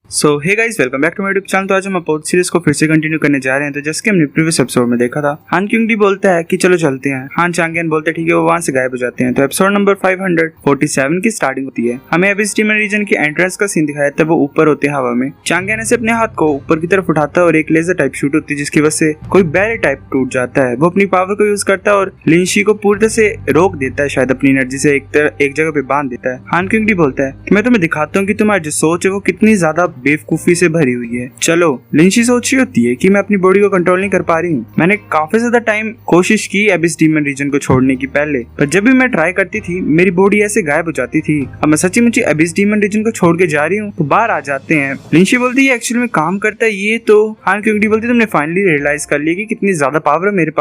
So hey guys, welcome back to my YouTube channel. तो आज हम अपोज सीरीज को फिर से कंटिन्यू करने जा रहे हैं। तो जैसे कि हमने प्रीवियस एपिसोड में देखा था, हान क्यूंगडी बोलता है कि चलो चलते हैं। हान चांगियन बोलते हैं ठीक है, वो वहां से गायब हो जाते हैं। तो एपिसोड नंबर 547 की स्टार्टिंग होती है। हमें अभी स्टीमर रीजन की एंट्रेंस का सीन दिखाया था। वो ऊपर होते हैं हवा में। चांगियन से अपने हाथ को ऊपर की तरफ उठाता है और एक लेजर टाइप शूट होती है, जिसकी वजह से कोई बैरियर टाइप टूट जाता है। वो अपनी पावर को यूज करता है और लिंशी को पूरी तरह से रोक देता है, शायद अपनी एनर्जी से एक जगह पे बांध देता है। हान क्यूंगडी बोलता है कि मैं तुम्हें दिखाता हूँ कि तुम्हारी जो सोच है वो कितनी ज्यादा बेवकूफी से भरी हुई है। चलो। लिंशी सोच रही होती है कि मैं अपनी बॉडी को कंट्रोल नहीं कर पा रही हूँ। मैंने काफी ज्यादा टाइम कोशिश की एबिस डीमन रीजन को छोड़ने की पहले, पर जब भी मैं ट्राई करती थी मेरी बॉडी ऐसे गायब हो जाती थी। अब मैं सच्ची मुझे एबिस डीमन रीजन को छोड़ के जा रही हूँ तो बाहर आ जाते हैं। लिंशी बोलती है एक्चुअली में काम करता है ये। तो हान क्यूंगडी बोलती है तुमने फाइनली रियलाइज कर लिया कि कितनी ज्यादा पावर है मेरे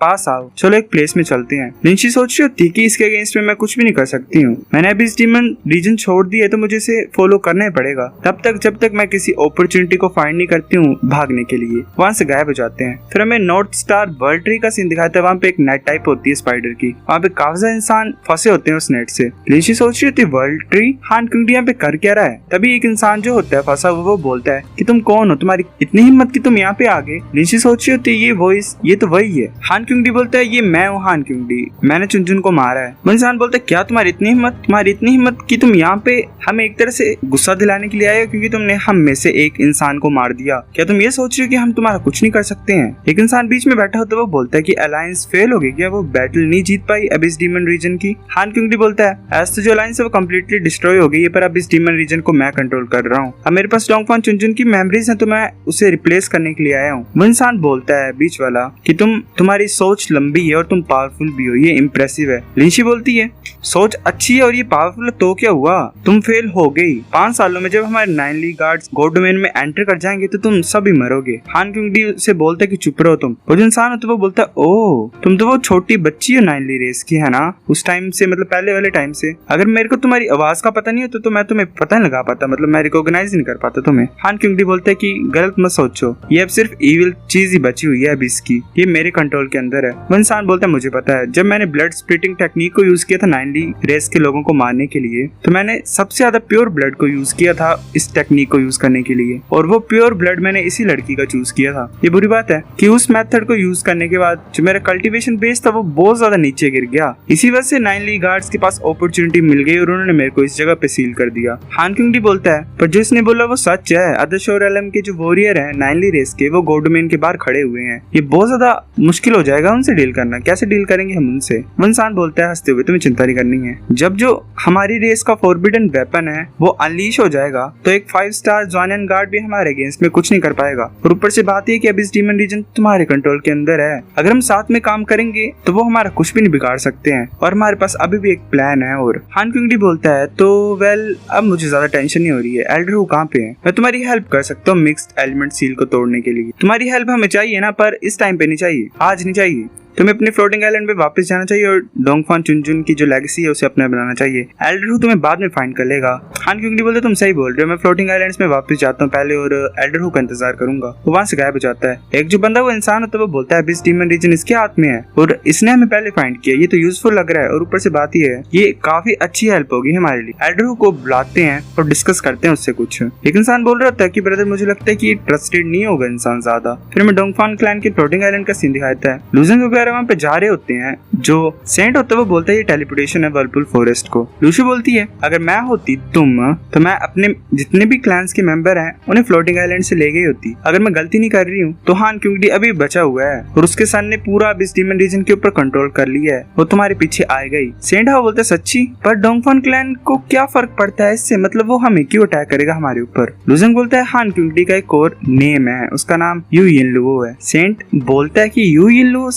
पास आओ, चलो एक प्लेस में चलते हैं। लिंशी सोच रही होती है कि इसके अगेंस्ट में मैं कुछ भी नहीं कर सकती हूँ। मैंने एबिस डीमन रीजन छोड़ दी है तो मुझे इसे फॉलो करना ही पड़ेगा तब तक जब तक मैं किसी अपॉर्चुनिटी को फाइंड नहीं करती हूँ भागने के लिए। वहाँ से गायब हो जाते हैं। फिर हमें नॉर्थ स्टार वर्ल्ड ट्री का सीन दिखाता है। वहाँ पे एक नेट टाइप होती है स्पाइडर की। वहाँ पे काफी सारे इंसान फंसे होते हैं उस नेट से। लिंशी सोच रही होती है वर्ल्ड ट्री हान क्यूंगडी यहाँ पे कर क्या रहा है। तभी एक इंसान जो होता है फंसा वो बोलता है कि तुम कौन हो, तुम्हारी इतनी हिम्मत कि तुम यहाँ पे आ गए। लिंशी सोच रही होती है ये वॉइस ये तो वही है। हान क्यूंगडी बोलता है ये मैं हूँ हान क्यूंगडी, मैंने चुनचुन को मारा है। वो इंसान बोलता है क्या तुम्हारी इतनी हिम्मत कि तुम यहाँ पे हमें एक तरह से गुस्सा दिलाने के लिए आए हो क्योंकि तुमने हम में से एक इंसान को मार दिया। क्या तुम ये सोच रहे हो कि हम तुम्हारा कुछ नहीं कर सकते हैं। एक इंसान बीच में बैठा होता है वो बोलता है कि अलायंस फेल हो गई क्या, वो बैटल नहीं जीत पाई एबिस डीमन रीजन की। हान क्यूंगडी बोलता है ऐसे तो जो अलायंस है वो कम्प्लीटली डिस्ट्रॉय हो गई है, पर अब इस डीमन रीजन को मैं कंट्रोल कर रहा हूँ। अब मेरे पास डोंगफान चुनचुन की मेमोरीज है तो मैं उसे रिप्लेस करने के लिए आया हूँ। वो इंसान बोलता है बीच वाला कि तुम्हारी सोच लंबी है और तुम पावरफुल भी हो, ये इम्प्रेसिव है। लिंशी बोलती है सोच अच्छी है और ये पावरफुल तो क्या हुआ, तुम फेल हो गई। 5 सालों में जब हमारे 9 लीग गार्ड्स गॉड डोमेन में एंटर कर जाएंगे तो तुम सभी मरोगे। हान क्यूंगडी से बोलता है कि चुप रहो तुम। वो जो इंसान होता है वो बोलता है ओ तुम तो वो छोटी बच्ची हो 9 ली रेस की, है ना, उस टाइम से, मतलब पहले वाले टाइम से। अगर मेरे को तुम्हारी आवाज का पता नहीं होता तो मैं तुम्हें पता नहीं लगा पाता, मतलब मैं रिकॉग्नाइज नहीं कर पाता तुम्हें। हान क्यूंगडी बोलता है कि गलत मत सोचो, ये अब सिर्फ इविल चीज ही बची हुई है अब इसकी, ये मेरे कंट्रोल के अंदर है। वो इंसान बोलता है मुझे पता है, जब मैंने ब्लड स्प्लिटिंग टेक्निक को यूज किया था 9 ली रेस के लोगों को मारने के लिए तो मैंने सबसे ज्यादा प्योर ब्लड को यूज किया था इस टेक्निक को यूज करने के लिए, और वो प्योर ब्लड मैंने इसी लड़की का चूज किया था। ये बुरी बात है कि उस मेथड को यूज करने के बाद जो मेरा कल्टीवेशन बेस था वो बहुत ज्यादा नीचे गिर गया। इसी वजह से 9 ली गार्ड्स के पास अपॉर्चुनिटी मिल गई और उन्होंने मेरे को इस जगह पे सील कर दिया। हान क्यूंगडी बोलता है पर जो इसने बोला वो सच है। आदर्श और एलएम के जो वॉरियर हैं 9 ली रेस के, वो गॉड डोमेन के बाहर खड़े हुए हैं। ये बहुत ज्यादा मुश्किल हो जाएगा उनसे डील करना। कैसे डील करेंगे हम उनसे। वो इंसान बोलता है हंसते हुए तुम्हें चिंता नहीं करनी है, जब जो हमारी रेस का फॉरबिडन वेपन है वो अनलीश हो जाएगा तो एक 5 स्टार ज़ोनियन गार्ड भी हमारे अगेंस्ट में कुछ नहीं कर पाएगा। और ऊपर से बात ये कि अब इस डीमन रीजन तुम्हारे कंट्रोल के अंदर है। अगर हम साथ में काम करेंगे तो वो हमारा कुछ भी नहीं बिगाड़ सकते हैं और हमारे पास अभी भी एक प्लान है। और हान क्यूंगडी बोलता है तो वेल अब मुझे ज्यादा टेंशन नहीं हो रही है। एल्डर हू कहाँ पे है, मैं तुम्हारी हेल्प कर सकता हूँ मिक्स्ड एलिमेंट सील को तोड़ने के लिए। तुम्हारी हेल्प हमें चाहिए ना, पर इस टाइम पे नहीं चाहिए, आज नहीं चाहिए। तुम्हें अपने फ्लोटिंग आइलैंड पे वापस जाना चाहिए और डोंगफान चुनचुन की जो लेगेसी है उसे अपना बनाना चाहिए। एल्डर हू तुम्हें बाद में फाइंड कर लेगा। हान क्यूंगडी बोलते तुम सही बोल रहे हो, मैं फ्लोटिंग आइलैंड्स में वापस जाता हूँ पहले और एल्डर हू का इंतजार करूंगा। वो वहां से गायब हो जाता है। एक जो बंदा वो इंसान होता है वो बोलता है अबिस डीमन रीजन इसके हाथ में है और इसने हमें पहले फाइंड किया, ये तो यूजफुल लग रहा है। और ऊपर से बात ये है ये काफी अच्छी हेल्प होगी हमारे लिए। एल्डर हू को बुलाते हैं और डिस्कस करते हैं उससे कुछ। एक इंसान बोल रहा था कि ब्रदर मुझे लगता है कि ट्रस्टेड नहीं होगा इंसान ज्यादा। फिर हमें डोंगफान क्लैन के फ्लोटिंग आइलैंड का सीन दिखाता है। लूजन वगैरह वहाँ पे जा रहे होते हैं। जो सेंट होता है वो बोलता है ये टेलीपोर्टेशन है वर्लपुल फॉरेस्ट को। लूशी बोलती है अगर मैं होती तो मैं अपने जितने भी क्लैंस के मेंबर हैं उन्हें फ्लोटिंग आइलैंड से ले गई होती। अगर मैं गलती नहीं कर रही हूँ तो हान क्यूंगडी अभी बचा हुआ है और उसके सन ने पूरा इस डीमन रीजन के ऊपर कंट्रोल कर लिया है, वो तुम्हारे पीछे आ गई। सेंट हाउ बोलता है सच्ची, पर डोंगफान क्लैन को क्या फर्क पड़ता है इससे, मतलब वो हमें क्यों अटैक करेगा हमारे ऊपर। लूजन बोलता है हान क्यूंगडी का एक और नेम है, उसका नाम यू यिनलुओ है। सेंट बोलता है कि यू यिनलुओ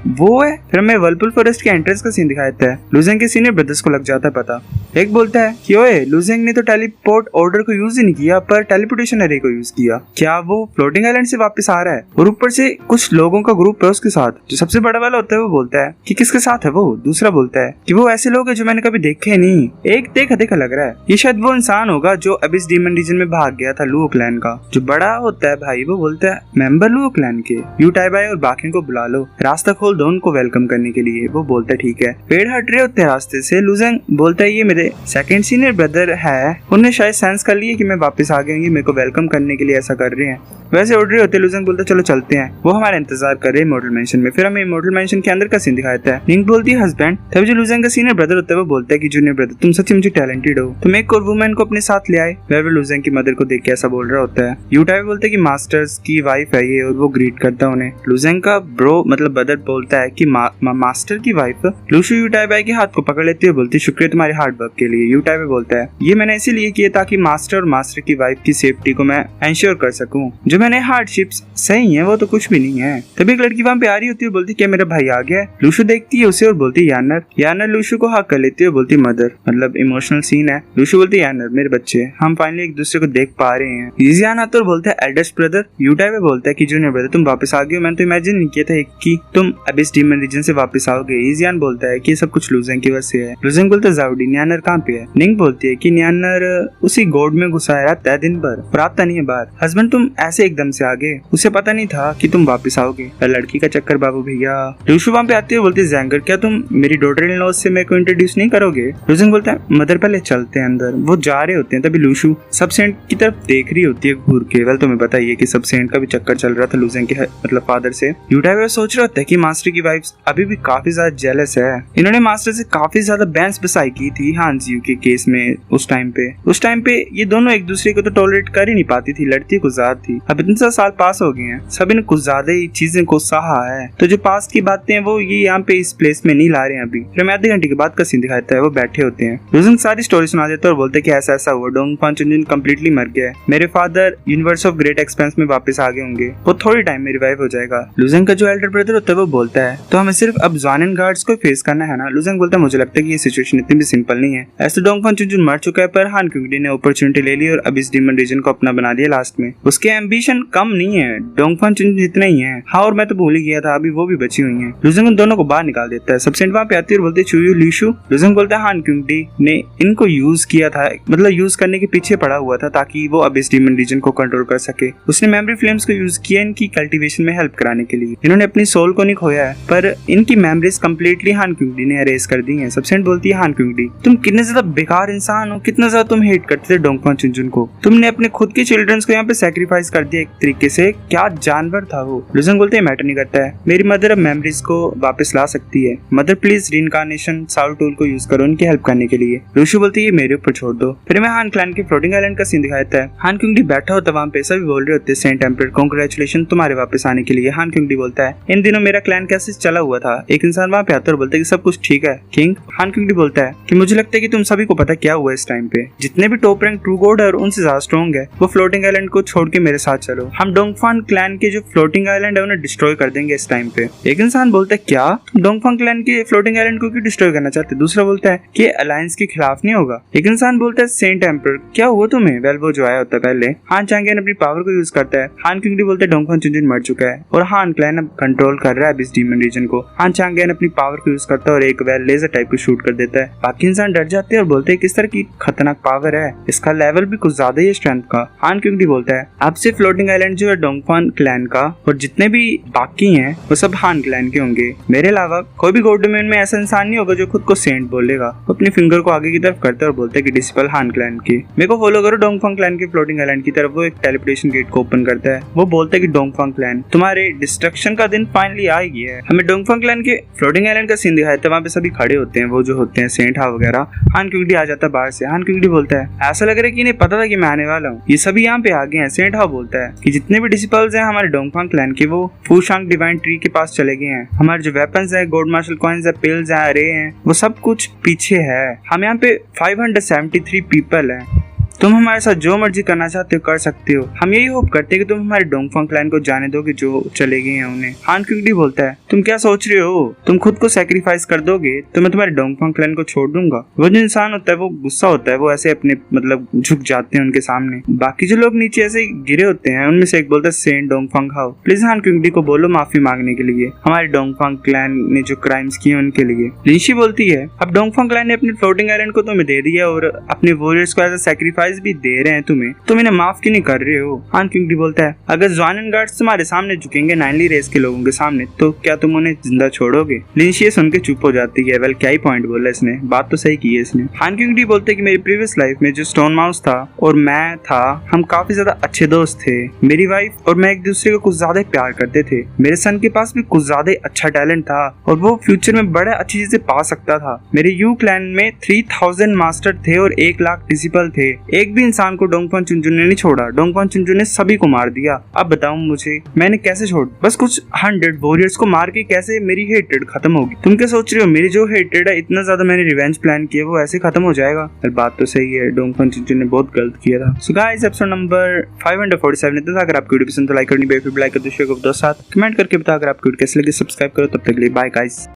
वो है। फिर हमें वर्लपुल फॉरेस्ट के एंट्रेंस का सीन दिखाता है। लूजेंग के सीनियर ब्रदर्स को लग जाता है पता। एक बोलता है कि ओए लूजेंग ने तो टेलीपोर्ट ऑर्डर को यूज ही नहीं किया पर टेलीपोर्टेशन एरे को यूज किया, क्या वो फ्लोटिंग आइलैंड से वापस आ रहा है। और ऊपर से कुछ लोगों का ग्रुप है उसके साथ। जो सबसे बड़ा वाला होता है वो बोलता है कि किसके साथ है वो। दूसरा बोलता है कि वो ऐसे लोग हैं जो मैंने कभी देखे नहीं। एक देखा लग रहा है, ये शायद वो इंसान होगा जो अबिस डीमन रीजन में भाग गया था लुओ क्लैन का। जो बड़ा होता है भाई वो बोलता है मेंबर लुओ क्लैन के यू टाइबाई और बाकियों को बुला लो, रास्ता रास्ता खोल दो उनको वेलकम करने के लिए। वो बोलता है ठीक है। पेड़ हट रहे होते रास्ते से। लुजेंग बोलता है ये मेरे सेकंड सीनियर ब्रदर है, उन्हें शायद सेंस कर लिया कि मैं वापस आ गई, मेरे को वेलकम करने के लिए ऐसा कर रहे हैं। वैसे उड़ रहे होते लुजेंग बोलता है चलो चलते हैं। वो हमारा इंतजार कर रहे हैं इमॉर्टल मैंशन में। फिर हमें इमॉर्टल मैंशन के अंदर का सीन दिखाता है। निंग बोलती है हस्बैंड। तभी जो लुजेंग का सीनियर ब्रदर होता है वो बोलता है कि जूनियर ब्रदर तुम सच्ची मुझे टैलेंटेड हो, तुम एक और वुमेन को अपने साथ ले आए। वह लुजेंग की मदर को देख के ऐसा बोल रहा होता है। यूटाई बोलते है कि मास्टर्स की वाइफ है ये, और वो ग्रीट करता है उन्हें। लुजेंग का ब्रो मतलब ब्रदर बोलता है कि मास्टर की वाइफ। लूशु यूटाई बाई के हाथ को पकड़ लेती है, बोलती शुक्रिया तुम्हारे हार्ड वर्क के लिए। यूटाई बोलता है ये मैंने इसीलिए किया ताकि मास्टर और मास्टर की वाइफ की सेफ्टी को मैं इंश्योर कर सकूं। जो मैंने हार्डशिप्स सही है वो तो कुछ भी नहीं है। तभी एक लड़की वहां पे आ रही होती है, बोलती क्या मेरा भाई आ गया है। लूशु देखती है उसे और बोलती यानर। यानर लूशु को हक कर लेती है, बोलती मदर। मतलब इमोशनल सीन है। लूशु बोलती यानर मेरे बच्चे, हम फाइनली एक दूसरे को देख पा रहे हैं। इजियान आता और बोलता है एल्डेस्ट ब्रदर। यूटाई बोलता है कि जूनियर ब्रदर तुम वापस आ गए, मैंने तो इमेजिन नहीं किया था कि तुम अबिस डीमन रीजन से वापस आओगे। इजियान बोलता है कि सब कुछ लुजेंग की वजह से है। लुजेंग बोलता है जाउडी न्यानर कहाँ पे है। निंग बोलती है कि न्यानर उसी गोड में घुसा रहता है दिन भर और आता नहीं है बाहर। हस्बैंड तुम ऐसे एकदम से आ गए, उसे पता नहीं था कि तुम वापस आओगे। लड़की का चक्कर बाबू भैया। लूशु वहां पे आते हुए बोलती है जैंगर क्या तुम मेरी डॉटर इन लॉ से मेरे को इंट्रोड्यूस नहीं करोगे। लुजेंग बोलता है मदर पहले चलते हैं अंदर। वो जा रहे होते हैं तभी लूशु सब सेंट की तरफ देख रही होती है घूर के। वेल तुम्हें पता ही है कि सब सेंट का भी चक्कर चल रहा था लुजेंग के मतलब फादर से। यूटाई सोच रहा होता है कि मास्टर की वाइफ अभी भी काफी ज्यादा जेलस है। इन्होंने मास्टर से काफी ज्यादा बहस बसाई की थी हान जियू के केस में। उस टाइम पे ये दोनों एक दूसरे को तो टॉलरेट कर ही नहीं पाती थी, लड़ती कुछ ज्यादा थी। अब इतने साल पास हो गए हैं, सब ने कुछ ज्यादा ही चीजें को सहा है, तो जो पास्ट की बातें हैं वो ये यहाँ पे इस प्लेस में नहीं ला रहे हैं अभी। फिर हमें आधे घंटे के बाद का सीन दिखाता है। वो बैठे होते हैं, लुजेंग सारी स्टोरी सुना देता है और बोलते हैं कि ऐसा ऐसा हुआ, डोंगफान चुनजुन कंप्लीटली मर गया है, मेरे father universe of great expense में वापस आ गए होंगे, वो थोड़ी टाइम में रिवाइव हो जाएगा। लुजेंग का जो एल्डर ब्रदर होता है वो बोलता है तो हमें सिर्फ अब ज़ानिन गार्ड्स को फेस करना है ना। लुजेंग बोलता है मुझे लगता है कि ये सिचुएशन इतनी भी सिंपल नहीं है। ऐसे डोंगफान चुनजुन मर चुका है, पर हान क्यूंगडी ने अपॉर्चुनिटी ले ली और अब इस डीमन रीजन को अपना बना दिया लास्ट में। उसके एम्बिशन कम नहीं है, डोंगफान चुनजुन जितने ही है। हाँ और मैं तो भूल ही गया था, अभी वो भी बची हुई हैं। लुजेंग उन दोनों को बाहर निकाल देता है। सबसेंट वहां पे आती है और बोलते चुयू लीशु। लुजेंग बोलता है हान क्यूंगडी ने इनको यूज किया था, मतलब यूज करने के पीछे पड़ा हुआ था ताकि वो अब इस डीमन रीजन को कंट्रोल कर सके। उसने मेमोरी फ्लेम्स को यूज किया इनकी कल्टीवेशन में हेल्प कराने के लिए। इन्होंने अपनी सोल को नहीं खोया है, पर इनकी मेमोरीज कंप्लीटली हान क्यूंगडी ने अरेज कर दी हैं। सबसेंट बोलती है हान क्यूंगडी तुम कितने ज्यादा बेकार इंसान हो, कितना ज्यादा तुम हेट करते थे डोंगफान चुनजुन को, तुमने अपने खुद के चिल्ड्रंस को यहाँ पे सैक्रिफाइस कर दिया एक तरीके से, क्या जानवर था वो। लुजेंग बोलते हैं मैटर नहीं करता है, मेरी मदर अब मेमोरीज को वापस ला सकती है। Mother please reincarnation Saul tool को यूज करो उनकी हेल्प करने के लिए। लूशु बोलती है मेरे ऊपर छोड़ दो। फिर मैं हान क्लैन के फ्लोटिंग आइलैंड का सीन दिखाता है। हान क्यूंगडी बैठा होता वहां पे, सभी बोल रहे होते सेंट एम्परर कांग्रेचुलेशन तुम्हारे वापस आने के लिए। हान क्यूंगडी बोलता है इन दिनों मेरा क्लैन कैसे चला हुआ था। एक इंसान वहां पे आता है और बोलता है कि सब कुछ ठीक है किंग। हान क्यूंगडी बोलता है कि मुझे लगता है कि तुम सभी को पता क्या हुआ इस टाइम पे, जितने भी टॉप रैंक ट्रू गॉड है उनसे ज्यादा स्ट्रॉन्ग है, वो फ्लोटिंग आइलैंड को छोड़ के मेरे साथ चलो, हम डोंगफान क्लैन के जो फ्लोटिंग आइलैंड है उन्हें डिस्ट्रॉय कर देंगे इस टाइम पे। एक इंसान बोलता है क्या तुम डोंगफान क्लैन के फ्लोटिंग आइलैंड को क्यों डिस्ट्रॉय करना चाहते। दूसरा बोलता है कि अलायंस के खिलाफ नहीं होगा। एक इंसान बोलता है सेंट एम्परर क्या हुआ तुम्हें। वेल वो जो आया होता है पहले हान चांगियन अपनी पावर को यूज करता है। हान क्यूंगडी बोलता है डोंगफान चुनजुन मर चुका है और हान क्लैन अब कंट्रोल कर रहा है इस डीमन रीजन को। हान चांगियन अपनी पावर को यूज करता है और एक वेल लेजर टाइप को शूट कर देता है। बाकी इंसान डर जाते हैं और बोलते हैं किस तरह की खतरनाक पावर है, इसका लेवल भी कुछ ज्यादा ही स्ट्रेंथ का। हान क्यूंगडी बोलता है अब से फ्लोटिंग आइलैंड जो है डोंगफान क्लैन का और जितने भी बाकी हैं वो सब हान क्लैन के होंगे, मेरे अलावा कोई भी गॉड डोमेन में ऐसा इंसान नहीं होगा जो खुद को सेंट बोलेगा। वो अपनी फिंगर को आगे की तरफ करता है और बोलता है कि डिसिपल हान क्लैन के, मेरे को फॉलो करो डोंगफांग क्लैन के फ्लोटिंग आइलैंड की तरफ। वो एक टेलीपोर्टेशन गेट को ओपन करता है। वो बोलता है कि डोंगफांग क्लैन तुम्हारे डिस्ट्रक्शन का दिन फाइनली आ गया है। हमें डोंगफांग क्लैन के फ्लोटिंग आइलैंड का सीन दिखाया था, वहाँ पे सभी खड़े होते हैं, वो जो होते हैं सेंट हा वगैरह। हान क्यूंगडी आ जाता है बाहर से। हान क्यूंगडी बोलता है ऐसा लग रहा है कि इन्हें पता था कि मैं आने वाला हूँ, ये सभी यहाँ पे आ गए हैं। सेंट हा बोलता है कि जितने भी डिसिपल्स हैं हमारे डोंगफांग क्लैन के वो फूशांग डिवाइन ट्री के पास चले गए हैं। हमारे जो वेपन्स है, गोल्ड मार्शल कॉइन्स है, पिल्स है, रे हैं, वो सब कुछ पीछे है। हम यहाँ पे 573 पीपल हैं। तुम हमारे साथ जो मर्जी करना चाहते हो कर सकते हो। हम यही होप करते हैं कि तुम हमारे डोंगफांग क्लैन को जाने दोगे जो चले गए हैं उन्हें। हान क्यूंगडी बोलता है तुम क्या सोच रहे हो, तुम खुद को सैक्रिफाइस कर दोगे तो मैं तुम्हारे डोंगफांग क्लैन को छोड़ दूंगा। वो जो इंसान होता है वो गुस्सा होता है, वो ऐसे अपने मतलब झुक जाते हैं उनके सामने। बाकी जो लोग नीचे ऐसे गिरे होते हैं उनमें से एक बोलता है सेंट डोंगफांग हाउ प्लीज हान क्यूंगडी को बोलो माफी मांगने के लिए हमारे डोंगफांग क्लैन ने जो क्राइम्स किए उनके लिए। लिंशी बोलती है अब डोंगफांग क्लैन ने अपने फ्लोटिंग आइलैंड को तुम्हें दे दिया और अपने वॉरियर्स को ऐसा सैक्रिफाइस एडवाइस भी दे रहे हैं तुम्हें, तुम इन्हें माफ क्यों नहीं कर रहे हो? हान क्यूंग डी बोलता है अगर ज़्वान गार्ड्स तुम्हारे सामने झुकेंगे नाइनली रेस के लोगों के सामने तो क्या तुम उन्हें जिंदा छोड़ोगे? लिनशिया सुन के चुप हो जाती है। वेल क्या ही पॉइंट बोला इसने, बात तो सही की है इसने। हान क्यूंग डी बोलते हैं कि मेरी प्रीवियस लाइफ में जो स्टोन माउस था और मैं था, हम काफी ज्यादा अच्छे दोस्त थे। मेरी वाइफ और मैं एक दूसरे को कुछ ज्यादा प्यार करते थे। मेरे सन के पास भी कुछ ज्यादा अच्छा टैलेंट था और वो फ्यूचर में बड़े अच्छी चीजें पा सकता था। मेरे यू क्लैन में 3000 मास्टर थे और 1 लाख डिसिपल थे। एक भी इंसान को डोंगफन चुनचुन ने नहीं छोड़ा। डोंगफन चुनचुन ने सभी को मार दिया। अब बताओ मुझे मैंने कैसे छोड़, बस कुछ 100 वॉरियर्स को मार के कैसे मेरी हेट्रेड खत्म होगी? तुम क्या सोच रहे हो मेरी जो हेट्रेड है, इतना ज्यादा मैंने रिवेंज प्लान किया, वो ऐसे खत्म हो जाएगा? बात तो सही है, डोंगफन चुनचुन ने बहुत गलत किया था। सो गाइस एपिसोड नंबर 547 था। अगर आपको वीडियो पसंद तो लाइक करनी, बेफिक्र लाइक कर दो, शेयर कर दो, साथ कमेंट करके बताओ। अगर आपको वीडियो कैसे लगे सब्सक्राइब करो। तब तक के लिए बाय गाइस।